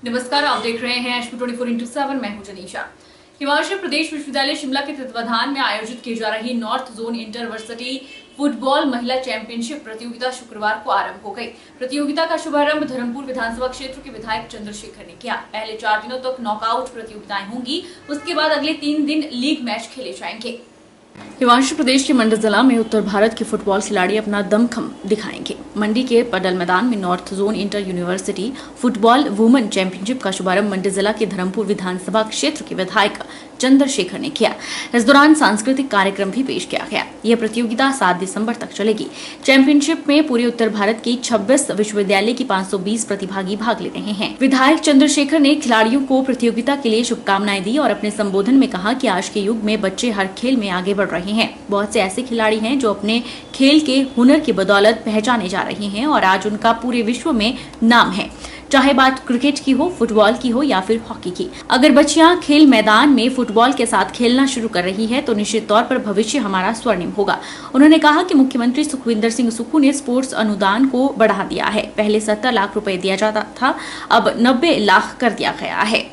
नमस्कार, आप देख रहे हैं एचपी 24x7। मैं हूं जनीशा। हिमाचल प्रदेश विश्वविद्यालय शिमला के तत्वाधान में आयोजित की जा रही नॉर्थ जोन इंटरवर्सिटी फुटबॉल महिला चैंपियनशिप प्रतियोगिता शुक्रवार को आरंभ हो गई। प्रतियोगिता का शुभारंभ धर्मपुर विधानसभा क्षेत्र के विधायक चंद्रशेखर ने किया। पहले 4 दिनों तक नॉकआउट प्रतियोगिताएं होंगी, उसके बाद अगले 3 दिन लीग मैच खेले जाएंगे। हिमाचल प्रदेश के मंडी जिला में उत्तर भारत के फुटबॉल खिलाड़ी अपना दमखम दिखाएंगे। मंडी के पडल मैदान में north zone inter university football women championship का शुभारंभ मंडी जिला के धर्मपुर विधानसभा क्षेत्र के विधायक चंद्रशेखर ने किया। इस दौरान सांस्कृतिक कार्यक्रम भी पेश किया गया। यह प्रतियोगिता 7 दिसंबर तक चलेगी। चैंपियनशिप में पूरे उत्तर भारत के 26 विश्वविद्यालय की 520 प्रतिभागी भाग ले रहे हैं। विधायक चंद्रशेखर ने खिलाड़ियों को प्रतियोगिता के लिए शुभकामनाएं दी और अपने संबोधन में कहा कि आज के युग में बच्चे हर खेल में आगे बढ़ रहे हैं। बहुत से ऐसे खिलाड़ी हैं जो अपने खेल के हुनर की बदौलत पहचाने जा रहे हैं और आज उनका पूरे विश्व में नाम है, चाहे बात क्रिकेट की हो, फुटबॉल की हो या फिर हॉकी की। अगर बच्चियां खेल मैदान में फुटबॉल के साथ खेलना शुरू कर रही है तो निश्चित तौर पर भविष्य हमारा स्वर्णिम होगा। उन्होंने कहा कि मुख्यमंत्री सुखविंदर सिंह सुक्खू ने स्पोर्ट्स अनुदान को बढ़ा दिया है। पहले 70 लाख रुपए दिया जाता था, अब 90 लाख कर दिया गया है।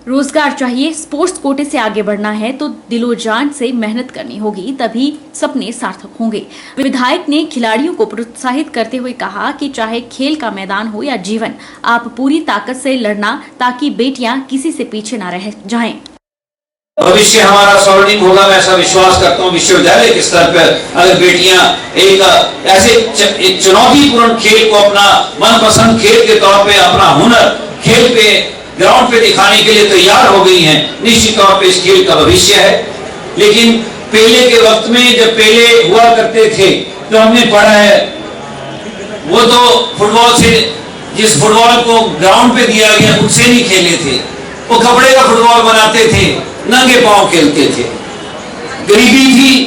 रोजगार चाहिए, स्पोर्ट्स कोटे से आगे बढ़ना है तो दिलो जान से मेहनत करनी होगी, तभी सपने सार्थक होंगे। विधायक ने खिलाड़ियों को प्रोत्साहित करते हुए कहा कि चाहे खेल का मैदान हो या जीवन, आप पूरी ताकत से लड़ना ताकि बेटियां किसी से पीछे न रह जाएं। भविष्य हमारा स्वर्णिम होगा, मैं ऐसा विश्वास करता हूँ। विश्वविद्यालय के स्तर पर अगर बेटियां एक ऐसे चुनौतीपूर्ण खेल को अपना मनपसंद खेल के तौर पे अपना हुनर खेल पे ग्राउंड पे दिखाने के लिए तैयार हो गई हैं, निश्चित तौर पे इस खेल का भविष्य है। लेकिन पहले के वक्त में जब पहले हुआ करते थे तो हमने पढ़ा है, वो तो फुटबॉल से, जिस फुटबॉल को ग्राउंड पे दिया गया उससे नहीं खेले थे, वो कपड़े का फुटबॉल बनाते थे, नंगे पांव खेलते थे। गरीबी थी।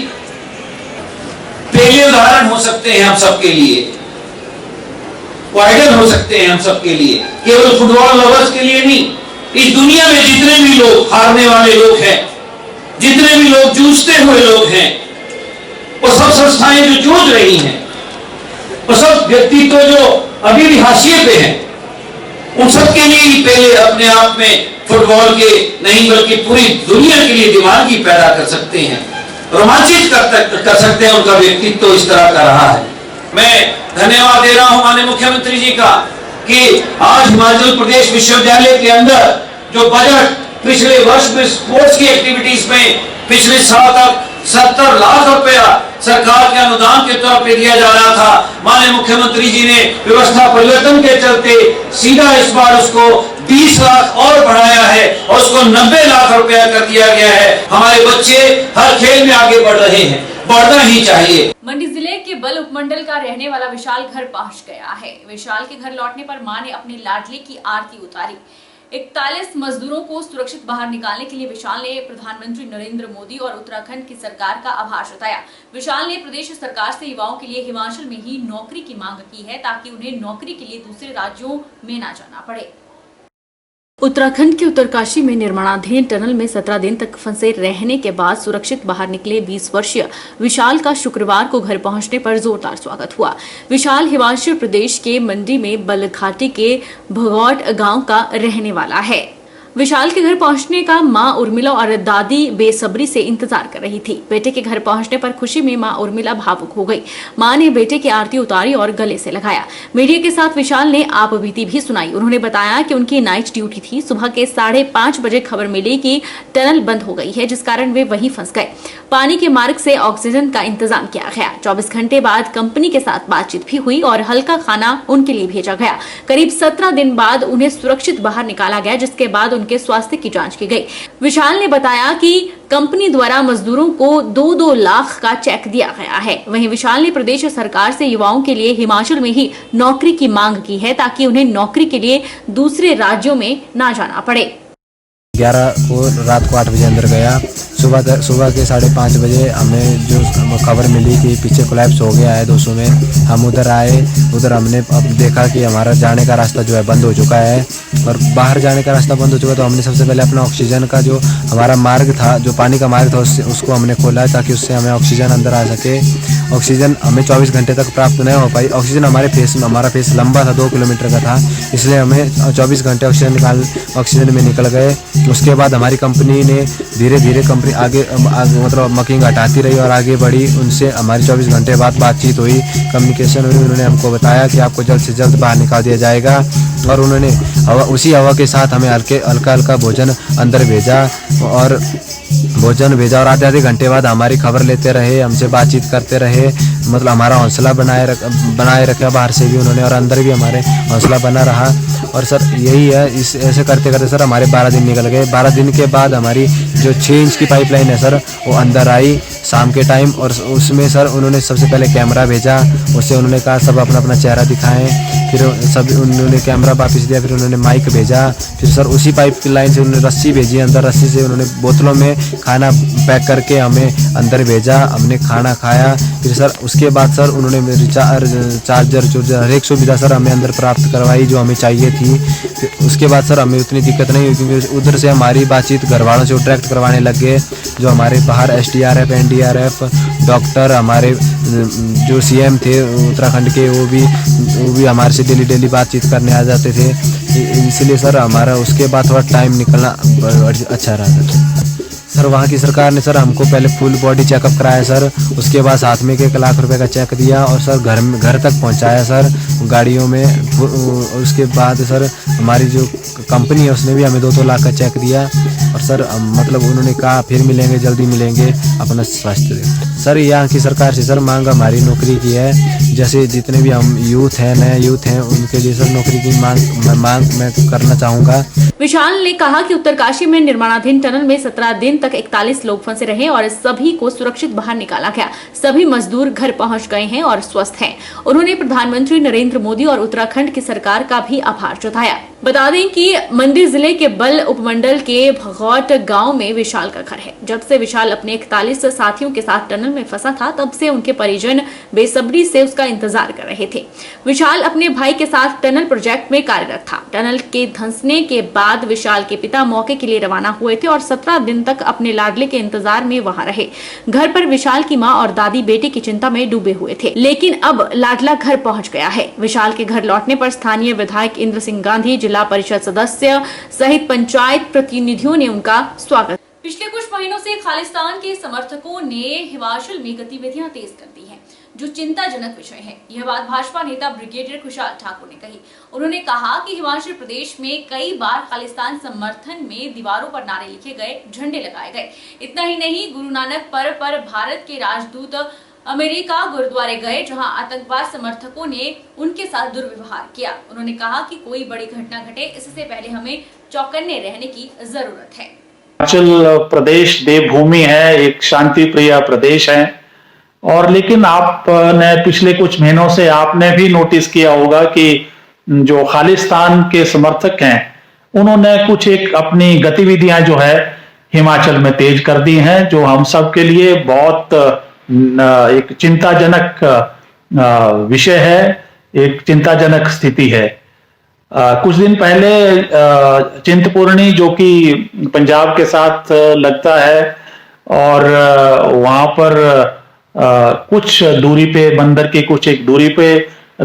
पहले उदाहरण हो सकते हैं हम सबके लिए, आइडल हो सकते हैं हम सबके लिए, केवल फुटबॉल लवर्स के लिए नहीं। इस दुनिया में जितने भी लोग हारने वाले लोग हैं, जितने भी लोग जूझते हुए लोग हैं, वो सब संस्थाएं जो जूझ रही हैं, वो सब व्यक्तित्व जो अभी भी हाशिए पे हैं, उन सबके लिए ही पहले अपने आप में फुटबॉल के नहीं बल्कि पूरी दुनिया के लिए दिमागी पैदा कर सकते हैं, रोमांचित कर सकते हैं। उनका व्यक्तित्व इस तरह का रहा है। मैं धन्यवाद दे रहा हूं माननीय मुख्यमंत्री जी का कि आज हिमाचल प्रदेश विश्वविद्यालय के अंदर जो बजट पिछले वर्ष में स्पोर्ट्स की एक्टिविटीज में पिछले साल तक 70 लाख रुपया सरकार के अनुदान के तौर पे दिया जा रहा था, माननीय मुख्यमंत्री जी ने व्यवस्था परिवर्तन के चलते सीधा इस बार उसको 20 लाख और बढ़ाया है और उसको 90 लाख रुपया कर दिया गया है। हमारे बच्चे हर खेल में आगे बढ़ रहे हैं, बढ़ना ही चाहिए। मंडी जिले के बल उपमंडल का रहने वाला विशाल घर पहुंच गया है। विशाल के घर लौटने पर मां ने अपने लाडले की आरती उतारी। 41 मजदूरों को सुरक्षित बाहर निकालने के लिए विशाल ने प्रधानमंत्री नरेंद्र मोदी और उत्तराखंड की सरकार का आभार जताया। विशाल ने प्रदेश सरकार से युवाओं के लिए हिमाचल में ही नौकरी की मांग की है ताकि उन्हें नौकरी के लिए दूसरे राज्यों में न जाना पड़े। उत्तराखंड के उत्तरकाशी में निर्माणाधीन टनल में 17 दिन तक फंसे रहने के बाद सुरक्षित बाहर निकले 20 वर्षीय विशाल का शुक्रवार को घर पहुंचने पर जोरदार स्वागत हुआ। विशाल हिमाचल प्रदेश के मंडी में बलघाटी के भगौट गांव का रहने वाला है। विशाल के घर पहुंचने का मां उर्मिला और दादी बेसब्री से इंतजार कर रही थी। बेटे के घर पहुंचने पर खुशी में मां उर्मिला भावुक हो गई। मां ने बेटे की आरती उतारी और गले से लगाया। मीडिया के साथ विशाल ने आप बीती भी सुनाई। उन्होंने बताया कि उनकी नाइट ड्यूटी थी। सुबह के 5:30 बजे खबर मिली कि टनल बंद हो गई है, जिस कारण वे वहीं फंस गए। पानी के मार्ग से ऑक्सीजन का इंतजाम किया गया। 24 घंटे बाद कंपनी के साथ बातचीत भी हुई और हल्का खाना उनके लिए भेजा गया। करीब 17 दिन बाद उन्हें सुरक्षित बाहर निकाला गया, जिसके बाद उनके स्वास्थ्य की जांच की गई। विशाल ने बताया कि कंपनी द्वारा मजदूरों को 2-2 लाख का चेक दिया गया है। वहीं विशाल ने प्रदेश सरकार से युवाओं के लिए हिमाचल में ही नौकरी की मांग की है ताकि उन्हें नौकरी के लिए दूसरे राज्यों में न जाना पड़े। 11 को रात को 8 बजे अंदर गया। सुबह के 5:30 बजे हमें जो खबर मिली कि पीछे कोलैप्स हो गया है 200 में। हम उधर आए, उधर हमने अब देखा कि हमारा जाने का रास्ता जो है बंद हो चुका है और बाहर जाने का रास्ता बंद हो चुका है। तो हमने सबसे पहले अपना ऑक्सीजन का जो हमारा मार्ग था, जो पानी का मार्ग था, उसको हमने खोला ताकि उससे हमें ऑक्सीजन अंदर आ सके। ऑक्सीजन हमें 24 घंटे तक प्राप्त नहीं हो पाई। ऑक्सीजन हमारा फेस लंबा था, 2 किलोमीटर का था, इसलिए हमें 24 घंटे ऑक्सीजन में निकल गए। उसके बाद हमारी कंपनी ने धीरे धीरे कंपनी आगे मतलब मकींग हटाती रही और आगे बढ़ी। उनसे हमारी 24 घंटे बाद बातचीत हुई, कम्युनिकेशन हुई। उन्होंने हमको बताया कि आपको जल्द से जल्द बाहर निकाल दिया जाएगा और उन्होंने उसी हवा के साथ हमें हल्का भोजन अंदर भेजा और आधे घंटे बाद हमारी खबर लेते रहे, हमसे बातचीत करते रहे। मतलब हमारा हौसला बनाए रखा बाहर से भी उन्होंने और अंदर भी हमारे हौसला बना रहा। और सर यही है, ऐसे करते करते सर हमारे 12 दिन निकल गए। 12 दिन के बाद हमारी जो 6 इंच की पाइपलाइन है सर, वो अंदर आई शाम के टाइम और उसमें सर उन्होंने सबसे पहले कैमरा भेजा। उससे उन्होंने कहा सब अपना अपना चेहरा दिखाएं, फिर सब उन्होंने कैमरा वापस दिया, फिर उन्होंने माइक भेजा। फिर सर उसी पाइप की लाइन से उन्होंने रस्सी भेजी, अंदर रस्सी से उन्होंने बोतलों में खाना पैक करके हमें अंदर भेजा। हमने खाना खाया। फिर सर उसके बाद सर उन्होंने चार्जर हर एक सुविधा सर हमें अंदर प्राप्त करवाई जो हमें चाहिए थी। फिर उसके बाद सर हमें उतनी दिक्कत नहीं हुई क्योंकि उधर से हमारी बातचीत घर वालों से डायरेक्ट करवाने लग गए। जो हमारे बाहर SDRF NDRF डॉक्टर हमारे जो CM थे उत्तराखंड के, वो भी हमारे से डेली बातचीत करने आ जाते थे। इसलिए सर हमारा उसके बाद थोड़ा टाइम निकलना अच्छा रहा था। सर वहाँ की सरकार ने सर हमको पहले फुल बॉडी चेकअप कराया सर, उसके बाद साथ में 1 लाख रुपए का चेक दिया और सर घर तक पहुँचाया सर गाड़ियों में। उसके बाद सर हमारी जो कंपनी है उसने भी हमें 2-2 लाख का चेक दिया और सर मतलब उन्होंने कहा फिर मिलेंगे, जल्दी मिलेंगे, अपना स्वास्थ्य दें। सर यहाँ की सरकार से सर मांग हमारी नौकरी की है। जैसे जितने भी हम यूथ हैं, नए यूथ हैं, उनके लिए सर नौकरी की मांग मैं करना चाहूँगा। विशाल ने कहा कि उत्तरकाशी में निर्माणाधीन टनल में 17 दिन तक 41 लोग फंसे रहे और सभी को सुरक्षित बाहर निकाला गया। सभी मजदूर घर पहुंच गए हैं और स्वस्थ हैं। उन्होंने प्रधानमंत्री नरेंद्र मोदी और उत्तराखंड की सरकार का भी आभार जताया। बता दें कि मंडी जिले के बल उपमंडल के भगौट गांव में विशाल का घर है। जब से विशाल अपने 41 साथियों के साथ टनल में फंसा था, तब से उनके परिजन बेसब्री से उसका इंतजार कर रहे थे। विशाल अपने भाई के साथ टनल प्रोजेक्ट में कार्यरत था। टनल के धंसने के बाद विशाल के पिता मौके के लिए रवाना हुए थे और 17 दिन तक अपने लाडले के इंतजार में वहां रहे। घर पर विशाल की मां और दादी बेटे की चिंता में डूबे हुए थे, लेकिन अब लाडला घर पहुंच गया है। विशाल के घर लौटने पर स्थानीय विधायक इंद्र सिंह गांधी, जिला परिषद सदस्य सहित पंचायत प्रतिनिधियों ने उनका स्वागत। पिछले कुछ महीनों से खालिस्तान के समर्थकों ने हिमाचल में गतिविधियां तेज कर दी हैं, जो चिंताजनक विषय है। यह बात भाजपा नेता ब्रिगेडियर खुशहाल ठाकुर ने कही। उन्होंने कहा कि हिमाचल प्रदेश में कई बार खालिस्तान समर्थन में दीवारों पर नारे लिखे गए, झंडे लगाए गए। इतना ही नहीं, गुरु नानक पर्व पर भारत के राजदूत अमेरिका गुरुद्वारे गए, जहां आतंकवाद समर्थकों ने उनके साथ दुर्व्यवहार किया। उन्होंने कहा कि कोई बड़ी घटना घटे, इससे पहले हमें चौकन्ने रहने की जरूरत है। हिमाचल प्रदेश देवभूमि है, एक शांति प्रिय प्रदेश है और लेकिन आपने पिछले कुछ महीनों से आपने भी नोटिस किया होगा कि जो खालिस्तान के समर्थक हैं उन्होंने कुछ एक अपनी गतिविधियां जो है हिमाचल में तेज कर दी हैं, जो हम सब के लिए बहुत एक चिंताजनक विषय है, एक चिंताजनक स्थिति है। कुछ दिन पहले चिंतपूर्णी जो कि पंजाब के साथ लगता है और वहां पर कुछ दूरी पे, बंदर की कुछ एक दूरी पे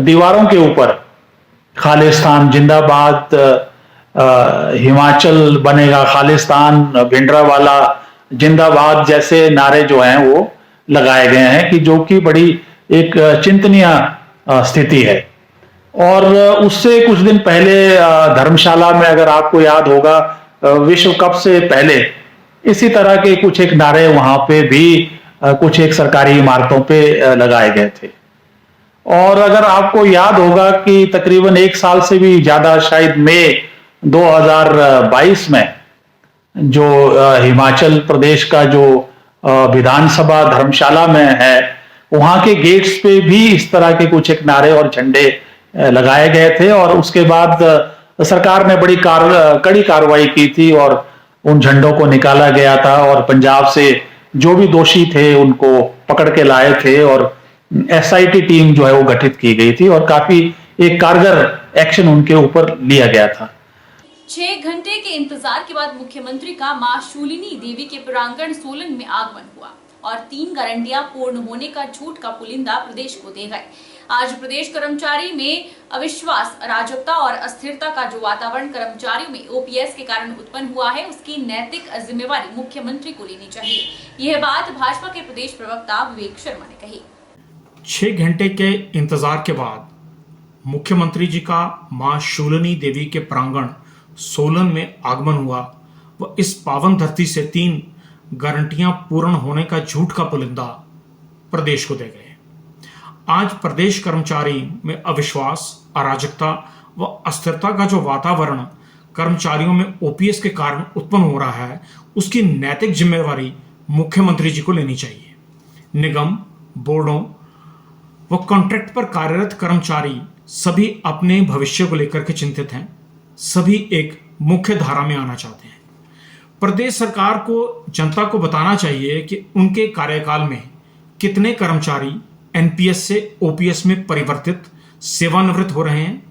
दीवारों के ऊपर खालिस्तान जिंदाबाद, हिमाचल बनेगा खालिस्तान, भिंडरावाला जिंदाबाद जैसे नारे जो हैं वो लगाए गए हैं कि जो कि बड़ी एक चिंतनीय स्थिति है। और उससे कुछ दिन पहले धर्मशाला में, अगर आपको याद होगा, विश्व कप से पहले इसी तरह के कुछ एक नारे वहां पे भी कुछ एक सरकारी इमारतों पे लगाए गए थे। और अगर आपको याद होगा कि तकरीबन 1 साल से भी ज्यादा, शायद मई 2022 में जो हिमाचल प्रदेश का जो विधानसभा धर्मशाला में है, वहां के गेट्स पे भी इस तरह के कुछ एक नारे और झंडे लगाए गए थे। और उसके बाद सरकार ने बड़ी कड़ी कार्रवाई की थी और उन झंडों को निकाला गया था और पंजाब से जो भी दोषी थे उनको पकड़ के लाए थे और एसआईटी टीम जो है वो गठित की गई थी और काफी एक कारगर एक्शन उनके ऊपर लिया गया था। 6 घंटे के इंतजार के बाद मुख्यमंत्री का मां शूलिनी देवी के प्रांगण सोलन में आगमन हुआ और 3 गारंटियां पूर्ण होने का झूठ का पुलिंदा प्रदेश को दे गए। आज प्रदेश कर्मचारी में अविश्वास, अराजकता और अस्थिरता का जो वातावरण कर्मचारियों में ओपीएस के कारण उत्पन्न हुआ है, उसकी नैतिक जिम्मेवारी मुख्यमंत्री को लेनी चाहिए। यह बात भाजपा के प्रदेश प्रवक्ता विवेक शर्मा ने कही। 6 घंटे के इंतजार के बाद मुख्यमंत्री जी का मां शूलिनी देवी के प्रांगण सोलन में आगमन हुआ व इस पावन धरती से 3 गारंटियां पूर्ण होने का झूठ का पुलिंदा प्रदेश को दे गए। आज प्रदेश कर्मचारी में अविश्वास, अराजकता व अस्थिरता का जो वातावरण कर्मचारियों में ओपीएस के कारण उत्पन्न हो रहा है, उसकी नैतिक जिम्मेवारी मुख्यमंत्री जी को लेनी चाहिए। निगम, बोर्डों व कॉन्ट्रैक्ट पर कार्यरत कर्मचारी सभी अपने भविष्य को लेकर के चिंतित हैं। सभी एक मुख्य धारा में आना चाहते हैं। प्रदेश सरकार को जनता को बताना चाहिए कि उनके कार्यकाल में कितने कर्मचारी एनपीएस से ओपीएस में परिवर्तित सेवानिवृत्त हो रहे हैं,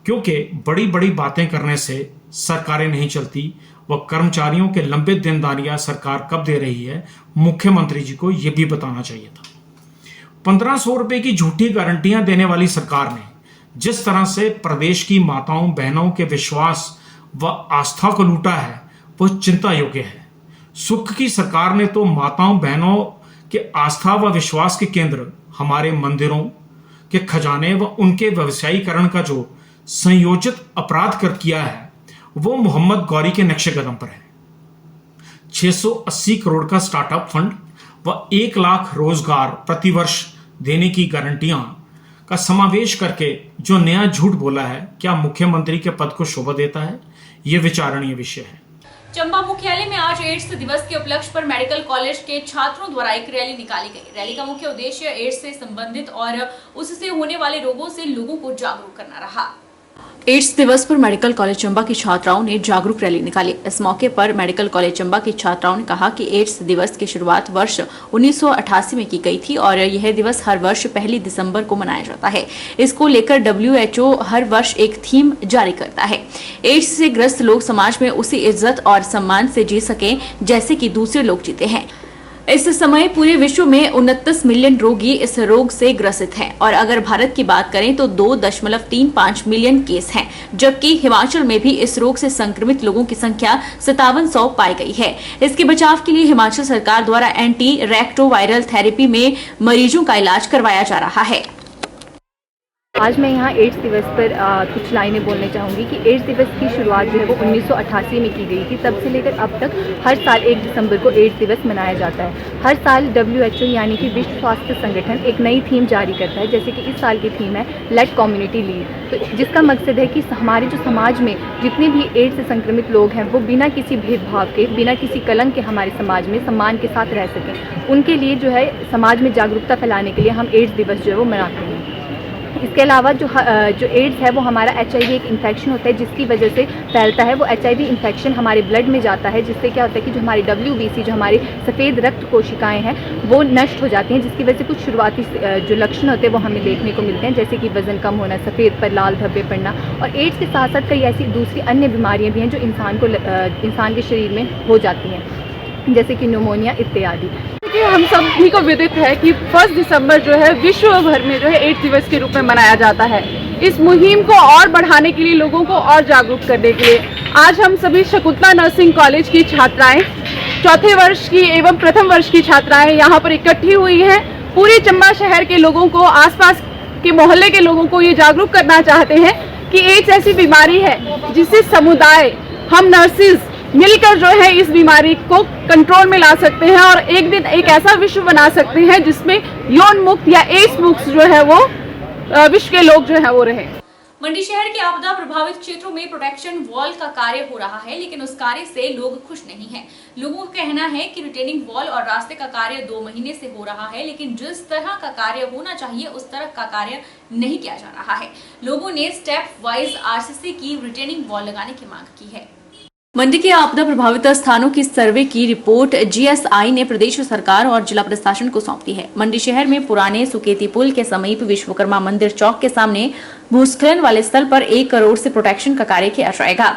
क्योंकि बड़ी बड़ी बातें करने से सरकारें नहीं चलती व कर्मचारियों के लंबित देनदारियां सरकार कब दे रही है, मुख्यमंत्री जी को यह भी बताना चाहिए था। 1500 रुपए की झूठी गारंटियां देने वाली सरकार ने जिस तरह से प्रदेश की माताओं बहनों के विश्वास व आस्था को लूटा है, वह चिंता योग्य है। सुख की सरकार ने तो माताओं बहनों के आस्था व विश्वास के केंद्र हमारे मंदिरों के खजाने व उनके व्यवसायीकरण का जो संयोजित अपराध कर किया है, वो मोहम्मद गौरी के नक्शे कदम पर है। 680 करोड़ का स्टार्टअप फंड व 1 लाख रोजगार प्रतिवर्ष देने की गारंटियां का समावेश करके जो नया झूठ बोला है, क्या मुख्यमंत्री के पद को शोभा देता है? यह विचारणीय विषय है। चंबा मुख्यालय में आज एड्स दिवस के उपलक्ष्य पर मेडिकल कॉलेज के छात्रों द्वारा एक रैली निकाली गई। रैली का मुख्य उद्देश्य एड्स से संबंधित और उससे होने वाले रोगों से लोगों को जागरूक करना रहा। एड्स दिवस पर मेडिकल कॉलेज चंबा की छात्राओं ने जागरूक रैली निकाली। इस मौके पर मेडिकल कॉलेज चंबा की छात्राओं ने कहा कि एड्स दिवस की शुरुआत वर्ष 1988 में की गई थी और यह दिवस हर वर्ष 1 दिसंबर को मनाया जाता है। इसको लेकर WHO हर वर्ष एक थीम जारी करता है। एड्स से ग्रस्त लोग समाज में उसी इज्जत और सम्मान से जी सकें जैसे कि दूसरे लोग जीते हैं। इस समय पूरे विश्व में 29 मिलियन रोगी इस रोग से ग्रसित हैं और अगर भारत की बात करें तो 2.35 मिलियन केस हैं, जबकि हिमाचल में भी इस रोग से संक्रमित लोगों की संख्या 5700 पाई गई है। इसके बचाव के लिए हिमाचल सरकार द्वारा एंटी रेक्टोवायरल थेरेपी में मरीजों का इलाज करवाया जा रहा है। आज मैं यहाँ एड्स दिवस पर कुछ लाइनें बोलना चाहूँगी कि एड्स दिवस की शुरुआत जो है वो 1988 में की गई थी। तब से लेकर अब तक हर साल 1 दिसंबर को एड्स दिवस मनाया जाता है। हर साल WHO यानी कि विश्व स्वास्थ्य संगठन एक नई थीम जारी करता है, जैसे कि इस साल की थीम है लेट कम्युनिटी लीड, तो जिसका मकसद है कि हमारे जो समाज में जितने भी एड्स से संक्रमित लोग हैं वो बिना किसी भेदभाव के, बिना किसी कलंक के हमारे समाज में सम्मान के साथ रह सकें। उनके लिए जो है समाज में जागरूकता फैलाने के लिए हम एड्स दिवस जो है वो मनाते हैं। इसके अलावा जो एड्स है वो हमारा HIV एक इन्फेक्शन होता है जिसकी वजह से फैलता है। वो HIV इन्फेक्शन हमारे ब्लड में जाता है, जिससे क्या होता है कि जो हमारी WBC जो हमारी सफ़ेद रक्त कोशिकाएं हैं वो नष्ट हो जाती हैं, जिसकी वजह से कुछ शुरुआती जो लक्षण होते हैं वो हमें देखने को मिलते हैं, जैसे कि वज़न कम होना, सफ़ेद पर लाल धब्बे पड़ना। और एड्स के साथ साथ कई ऐसी दूसरी अन्य बीमारियाँ भी हैं जो इंसान के शरीर में हो जाती हैं, जैसे कि न्यूमोनिया इत्यादि। हम सभी को विदित है कि 1 दिसंबर जो है विश्व भर में जो है एड्स दिवस के रूप में मनाया जाता है। इस मुहिम को और बढ़ाने के लिए, लोगों को और जागरूक करने के लिए आज हम सभी शकुंतला नर्सिंग कॉलेज की छात्राएं, 4थे वर्ष की एवं प्रथम वर्ष की छात्राएं यहाँ पर इकट्ठी हुई हैं। पूरे चंबा शहर के लोगों को, आसपास के मोहल्ले के लोगों को ये जागरूक करना चाहते हैं कि एड्स ऐसी बीमारी है जिससे समुदाय, हम नर्सिस मिलकर जो है इस बीमारी को कंट्रोल में ला सकते हैं और एक दिन एक ऐसा विश्व बना सकते हैं जिसमें यौन मुक्त या एड्स मुक्त जो है वो विश्व के लोग जो है वो रहे। मंडी शहर के आपदा प्रभावित क्षेत्रों में प्रोटेक्शन वॉल का कार्य हो रहा है, लेकिन उस कार्य से लोग खुश नहीं हैं। लोगों का कहना है कि रिटेनिंग वॉल और रास्ते का कार्य 2 महीने से हो रहा है, लेकिन जिस तरह का कार्य होना चाहिए उस तरह का कार्य नहीं किया जा रहा है। लोगों ने स्टेप वाइज RCC की रिटेनिंग वॉल लगाने की मांग की है। मंडी के आपदा प्रभावित स्थानों की सर्वे की रिपोर्ट जीएसआई ने प्रदेश सरकार और जिला प्रशासन को सौंप दी है। मंडी शहर में पुराने सुकेती पुल के समीप विश्वकर्मा मंदिर चौक के सामने भूस्खलन वाले स्थल पर 1 करोड़ से प्रोटेक्शन का कार्य किया जाएगा।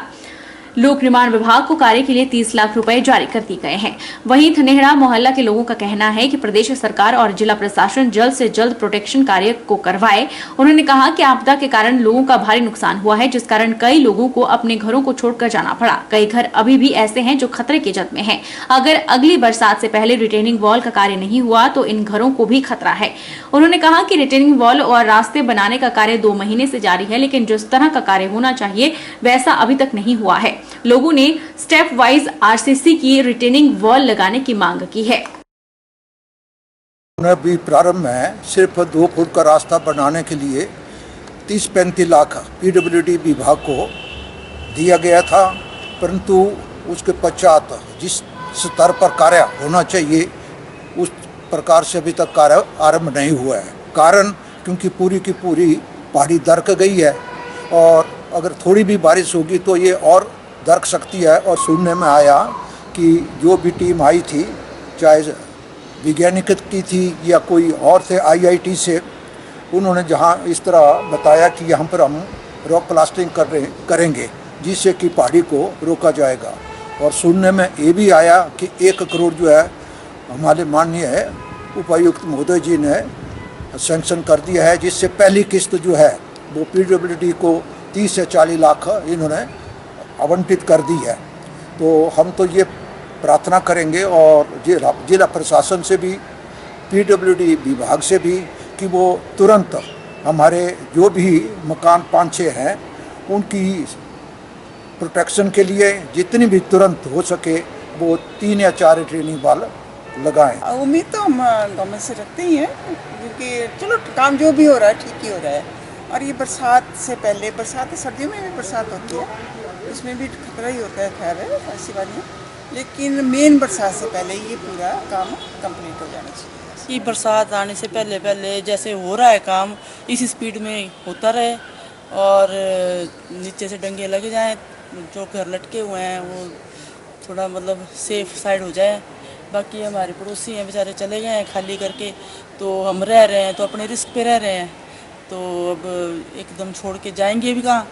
लोक निर्माण विभाग को कार्य के लिए 30 लाख रुपए जारी कर दिए गए हैं। वहीं धनेहड़ा मोहल्ला के लोगों का कहना है कि प्रदेश सरकार और जिला प्रशासन जल्द से जल्द प्रोटेक्शन कार्य को करवाए। उन्होंने कहा कि आपदा के कारण लोगों का भारी नुकसान हुआ है, जिस कारण कई लोगों को अपने घरों को छोड़कर जाना पड़ा। कई घर अभी भी ऐसे हैं जो खतरे की जद में हैं। अगर अगली बरसात से पहले रिटेनिंग वॉल का कार्य नहीं हुआ तो इन घरों को भी खतरा है। उन्होंने कहा कि रिटेनिंग वॉल और रास्ते बनाने का कार्य 2 महीने से जारी है, लेकिन जिस तरह का कार्य होना चाहिए वैसा अभी तक नहीं हुआ है। लोगों ने स्टेप वाइज आरसीसी की रिटेनिंग वॉल लगाने की मांग की है। भी प्रारंभ में सिर्फ 2 फुट का रास्ता बनाने के लिए 30-35 लाख पीडब्ल्यूडी विभाग को दिया गया था, परंतु उसके पश्चात जिस स्तर पर कार्य होना चाहिए उस प्रकार से अभी तक कार्य आरंभ नहीं हुआ है। कारण क्योंकि पूरी की पूरी पहाड़ी दरक गई है और अगर थोड़ी भी बारिश होगी तो ये और दरक सकती है। और सुनने में आया कि जो भी टीम आई थी, चाहे वैज्ञानिक की थी या कोई और थे आईआईटी से, उन्होंने जहां इस तरह बताया कि यहाँ पर हम रॉक प्लास्टरिंग करेंगे जिससे कि पहाड़ी को रोका जाएगा। और सुनने में ये भी आया कि 1 करोड़ जो है हमारे माननीय उपायुक्त महोदय जी ने सैंक्शन कर दिया है, जिससे पहली किस्त जो है वो पीडब्ल्यूडी को 30 से 40 लाख इन्होंने आवंटित कर दी है। तो हम तो ये प्रार्थना करेंगे और जिला प्रशासन से भी, पीडब्ल्यूडी विभाग से भी, कि वो तुरंत हमारे जो भी मकान 5-6 हैं उनकी प्रोटेक्शन के लिए जितनी भी तुरंत हो सके वो 3 या 4 रिटेनिंग वॉल लगाएं। उम्मीद तो हम गवर्नमेंट से रखते ही हैं, क्योंकि चलो काम जो भी हो रहा है ठीक ही हो रहा है। और ये बरसात से पहले, बरसात सर्दियों में भी बरसात होती है, उसमें भी खतरा ही होता है, खैर है ऐसी बात नहीं, लेकिन मेन बरसात से पहले ये पूरा काम कंप्लीट हो जाना चाहिए। ये बरसात आने से पहले जैसे हो रहा है काम इसी स्पीड में होता रहे और नीचे से डंगे लगे जाएं, जो घर लटके हुए हैं वो थोड़ा मतलब सेफ साइड हो जाए। बाकी हमारे पड़ोसी हैं बेचारे चले गए हैं खाली करके, तो हम रह रहे हैं तो अपने रिस्क पे रह रहे हैं, तो अब एकदम छोड़ के जाएंगे भी कहाँ।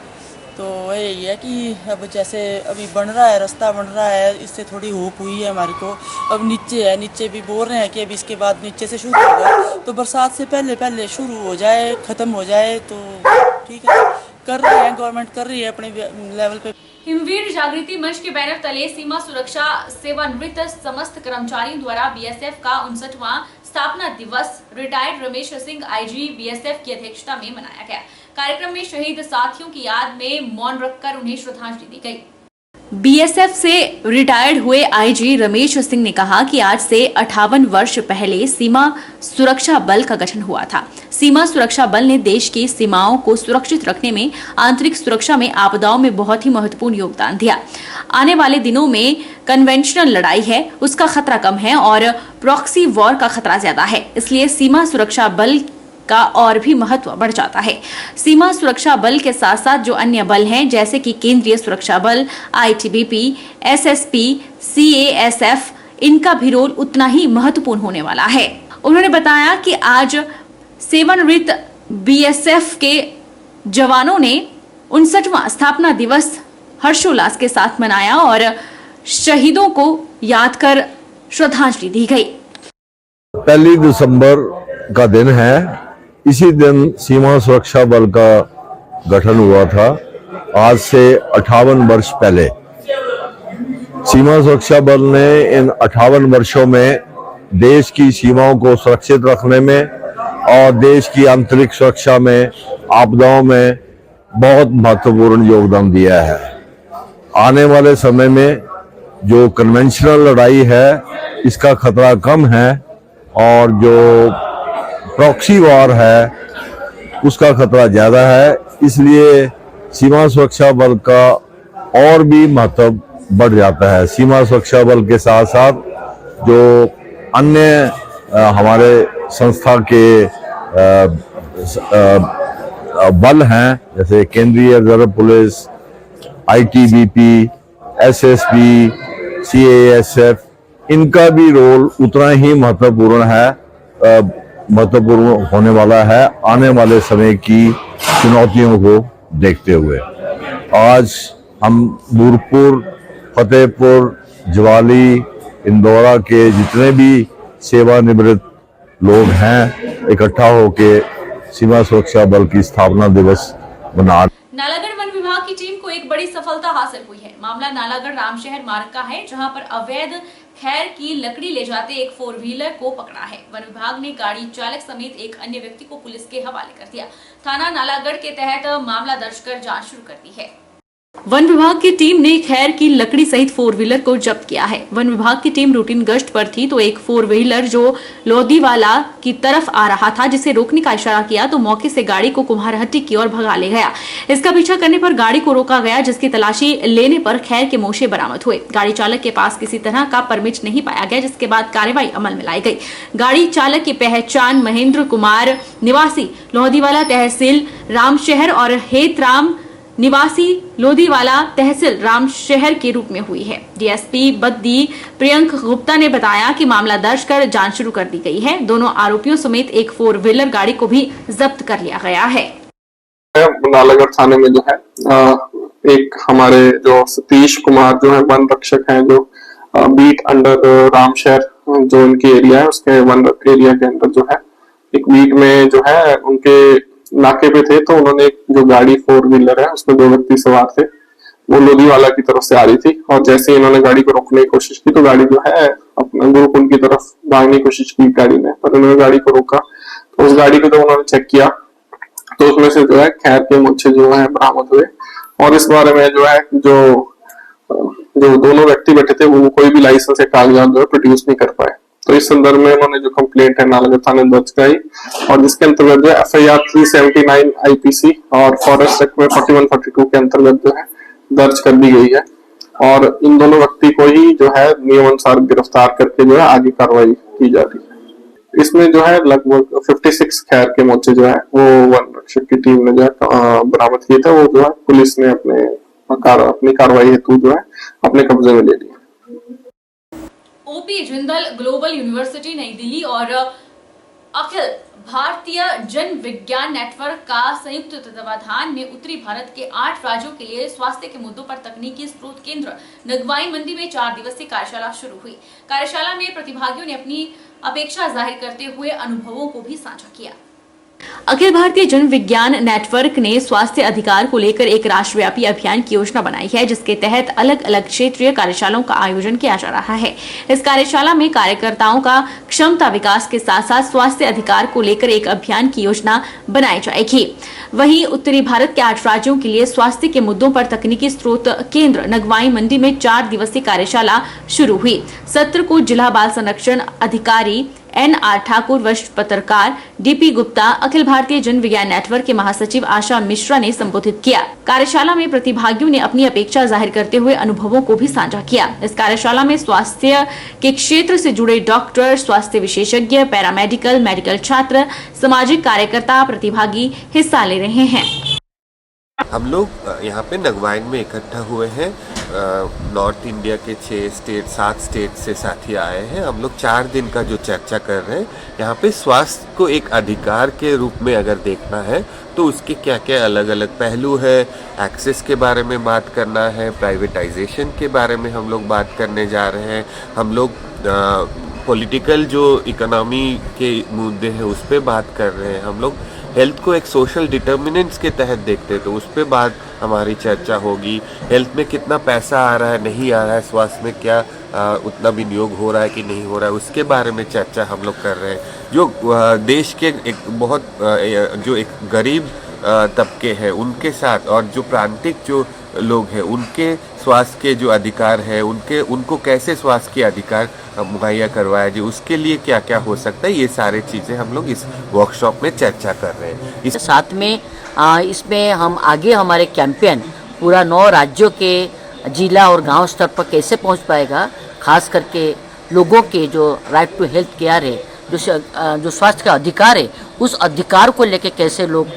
तो यही है कि अब जैसे अभी बन रहा है, रास्ता बन रहा है, इससे थोड़ी होप हुई है हमारे को। अब नीचे है, नीचे भी बोल रहे हैं कि अब इसके बाद नीचे से शुरू होगा, तो बरसात से पहले शुरू हो जाए, ख़त्म हो जाए तो ठीक है। कर रहे हैं, गवर्नमेंट कर रही है अपने लेवल पे। हिमवीर जागृति मंच के बैनर तले सीमा सुरक्षा सेवानिवृत्त समस्त कर्मचारियों द्वारा बीएसएफ का 59वां स्थापना दिवस retired Ramesh Singh IG BSF की अध्यक्षता में मनाया गया। कार्यक्रम में शहीद साथियों की याद में मौन रखकर उन्हें श्रद्धांजलि दी गई। बीएसएफ से रिटायर्ड हुए आईजी रमेश सिंह ने कहा कि आज से 58 वर्ष पहले सीमा सुरक्षा बल का गठन हुआ था। सीमा सुरक्षा बल ने देश की सीमाओं को सुरक्षित रखने में, आंतरिक सुरक्षा में, आपदाओं में बहुत ही महत्वपूर्ण योगदान दिया। आने वाले दिनों में कन्वेंशनल लड़ाई है, उसका खतरा कम है और प्रॉक्सी वॉर का खतरा ज्यादा है, इसलिए सीमा सुरक्षा बल का और भी महत्व बढ़ जाता है। सीमा सुरक्षा बल के साथ साथ जो अन्य बल हैं, जैसे कि केंद्रीय सुरक्षा बल, आईटीबीपी, एसएसपी, सीएएसएफ, इनका भी रोल उतना ही महत्वपूर्ण होने वाला है। उन्होंने बताया कि आज सेवानिवृत्त बीएसएफ के जवानों ने 59वां स्थापना दिवस हर्षोल्लास के साथ मनाया और शहीदों को याद कर श्रद्धांजलि दी गई। 1 दिसंबर का दिन है, इसी दिन सीमा सुरक्षा बल का गठन हुआ था। आज से 58 वर्ष पहले सीमा सुरक्षा बल ने इन 58 वर्षों में देश की सीमाओं को सुरक्षित रखने में और देश की आंतरिक सुरक्षा में, आपदाओं में बहुत महत्वपूर्ण योगदान दिया है। आने वाले समय में जो कन्वेंशनल लड़ाई है इसका खतरा कम है और जो प्रॉक्सी वॉर है उसका खतरा ज्यादा है, इसलिए सीमा सुरक्षा बल का और भी महत्व बढ़ जाता है। सीमा सुरक्षा बल के साथ साथ जो अन्य हमारे संस्था के बल हैं, जैसे केंद्रीय रिजर्व पुलिस, आईटीबीपी, एसएसबी, सीएएसएफ, इनका भी रोल उतना ही महत्वपूर्ण है, महत्वपूर्ण होने वाला है आने वाले समय की चुनौतियों को देखते हुए। आज हम नूरपुर, फतेहपुर, ज्वाली, इंदौरा के जितने भी सेवानिवृत्त लोग हैं इकट्ठा होके सीमा सुरक्षा बल की स्थापना दिवस मना। नालागढ़ वन विभाग की टीम को एक बड़ी सफलता हासिल हुई है। मामला नालागढ़ रामशहर मार्ग का है, जहां पर अवैध खैर की लकड़ी ले जाते एक 4 व्हीलर को पकड़ा है। वन विभाग ने गाड़ी चालक समेत एक अन्य व्यक्ति को पुलिस के हवाले कर दिया। थाना नालागढ़ के तहत मामला दर्ज कर जांच शुरू कर दी है। वन विभाग की टीम ने खैर की लकड़ी सहित 4 व्हीलर को जब्त किया है। वन विभाग की टीम रूटीन गश्त पर थी तो एक 4 व्हीलर जो लोधीवाला की तरफ आ रहा था, जिसे रोकने का इशारा किया तो मौके से गाड़ी को कुम्हारहट्टी की ओर भगा ले गया। इसका पीछा करने पर गाड़ी को रोका गया, जिसकी तलाशी लेने पर खैर के मोशे बरामद हुए। गाड़ी चालक के पास किसी तरह का परमिट नहीं पाया गया, जिसके बाद कार्रवाई अमल में लाई गई। गाड़ी चालक की पहचान महेंद्र कुमार निवासी लोधीवाला तहसील रामशहर और हेतराम निवासी लोधीवाला तहसील रामशहर के रूप में हुई है। डीएसपी बद्दी प्रियंक गुप्ता ने बताया कि मामला दर्ज कर जांच शुरू कर दी गई है। दोनों आरोपियों समेत एक 4 व्हीलर गाड़ी को भी जब्त कर लिया गया है। नालागढ़ थाने में जो है एक हमारे जो सतीश कुमार जो है वन रक्षक हैं, जो बीट अंडर रामशहर जो इनकी एरिया है उसके वन एरिया के अंदर जो है एक बीट में जो है उनके नाके पे थे, तो उन्होंने जो गाड़ी 4 व्हीलर है उसमें 2 व्यक्ति सवार थे, वो लोधीवाला की तरफ से आ रही थी और जैसे ही इन्होंने गाड़ी को रोकने की कोशिश की तो गाड़ी जो है अपना गुरुकुंड की तरफ भागने की कोशिश की गाड़ी ने, पर उन्होंने गाड़ी को रोका तो उस गाड़ी को जब उन्होंने चेक किया तो उसमें से जो है खैर के मूछे जो है बरामद हुए। और इस बारे में जो है जो दोनों व्यक्ति बैठे थे वो कोई भी लाइसेंस या कागजात जो है प्रोड्यूस नहीं कर पाए। तो इस संदर्भ में उन्होंने जो कंप्लेंट है नालागढ़ थाने दर्ज कराई और जिसके अंतर्गत जो है FIR 379 IPC और फॉरेस्ट एक्ट में 4142 के अंतर्गत जो है दर्ज कर दी गई है और इन दोनों व्यक्ति को ही जो है नियमानुसार गिरफ्तार करके जो है आगे कार्रवाई की जा रही है। इसमें जो है लगभग 56 खैर के मोर्चे जो है वो वन रक्षक की टीम ने जो है बरामद किए थे, वो जो है पुलिस ने अपनी कार्रवाई हेतु जो है अपने कब्जे में ले लिया। ओपी जिंदल ग्लोबल यूनिवर्सिटी नई दिल्ली और अखिल भारतीय जन विज्ञान नेटवर्क का संयुक्त तत्वाधान में उत्तरी भारत के 8 राज्यों के लिए स्वास्थ्य के मुद्दों पर तकनीकी स्रोत केंद्र नगवाई मंडी में 4 दिवसीय कार्यशाला शुरू हुई। कार्यशाला में प्रतिभागियों ने अपनी अपेक्षा जाहिर करते हुए अनुभवों को भी साझा किया। अखिल भारतीय जन विज्ञान नेटवर्क ने स्वास्थ्य अधिकार को लेकर एक राष्ट्रव्यापी अभियान की योजना बनाई है, जिसके तहत अलग अलग क्षेत्रीय कार्यशालाओं का आयोजन किया जा रहा है। इस कार्यशाला में कार्यकर्ताओं का क्षमता विकास के साथ साथ स्वास्थ्य अधिकार को लेकर एक अभियान की योजना बनाई जाएगी। वहीं उत्तरी भारत के 8 राज्यों के लिए स्वास्थ्य के मुद्दों पर तकनीकी स्रोत केंद्र नगवाई मंडी में 4 दिवसीय कार्यशाला शुरू हुई। सत्र को जिला बाल संरक्षण अधिकारी NR ठाकुर, वरिष्ठ पत्रकार DP गुप्ता, अखिल भारतीय जन विज्ञान नेटवर्क के महासचिव आशा मिश्रा ने संबोधित किया। कार्यशाला में प्रतिभागियों ने अपनी अपेक्षा जाहिर करते हुए अनुभवों को भी साझा किया। इस कार्यशाला में स्वास्थ्य के क्षेत्र से जुड़े डॉक्टर, स्वास्थ्य विशेषज्ञ, पैरामेडिकल, मेडिकल छात्र, सामाजिक कार्यकर्ता प्रतिभागी हिस्सा ले रहे हैं। हम लोग यहाँ पे नगवाइन में इकट्ठा हुए हैं। नॉर्थ इंडिया के 7 स्टेट से साथी आए हैं। हम लोग 4 दिन का जो चर्चा कर रहे हैं, यहाँ पे स्वास्थ्य को एक अधिकार के रूप में अगर देखना है तो उसके क्या क्या अलग अलग पहलू है। एक्सेस के बारे में बात करना है, प्राइवेटाइजेशन के बारे में हम लोग बात करने जा रहे हैं। हम लोग पॉलिटिकल जो इकोनॉमी के मुद्दे हैं उस पर बात कर रहे हैं। हम लोग हेल्थ को एक सोशल डिटर्मिनेंट्स के तहत देखते हैं तो उस पर बात हमारी चर्चा होगी। हेल्थ में कितना पैसा आ रहा है, नहीं आ रहा है, स्वास्थ्य में क्या उतना विनियोग हो रहा है कि नहीं हो रहा है, उसके बारे में चर्चा हम लोग कर रहे हैं। जो देश के जो एक गरीब तबके हैं उनके साथ और जो प्रांतिक जो लोग हैं उनके स्वास्थ्य के जो अधिकार है उनको कैसे स्वास्थ्य के अधिकार मुहैया करवाया जाए, उसके लिए क्या क्या हो सकता है, ये सारी चीज़ें हम लोग इस वर्कशॉप में चर्चा कर रहे हैं। इस साथ में इसमें हम आगे हमारे कैंपेन पूरा 9 राज्यों के जिला और गांव स्तर पर कैसे पहुंच पाएगा, खास करके लोगों के जो राइट टू हेल्थ केयर है, जो स्वास्थ्य का अधिकार है उस अधिकार को लेके कैसे लोग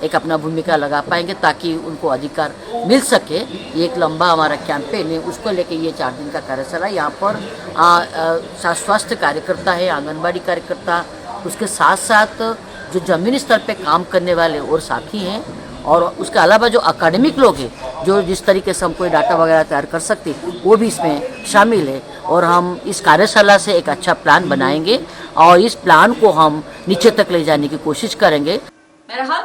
एक अपना भूमिका लगा पाएंगे ताकि उनको अधिकार मिल सके। ये एक लंबा हमारा कैंपेन है, उसको लेके ये 4 दिन का कार्यशाला। यहाँ पर स्वास्थ्य कार्यकर्ता है, आंगनबाड़ी कार्यकर्ता, उसके साथ साथ जो ज़मीनी स्तर पे काम करने वाले और साथी हैं, और उसके अलावा जो अकेडमिक लोग हैं, जो जिस तरीके से हम कोई डाटा वगैरह तैयार कर सकते, वो भी इसमें शामिल है। और हम इस कार्यशाला से एक अच्छा प्लान बनाएंगे और इस प्लान को हम नीचे तक ले जाने की कोशिश करेंगे। बहरहाल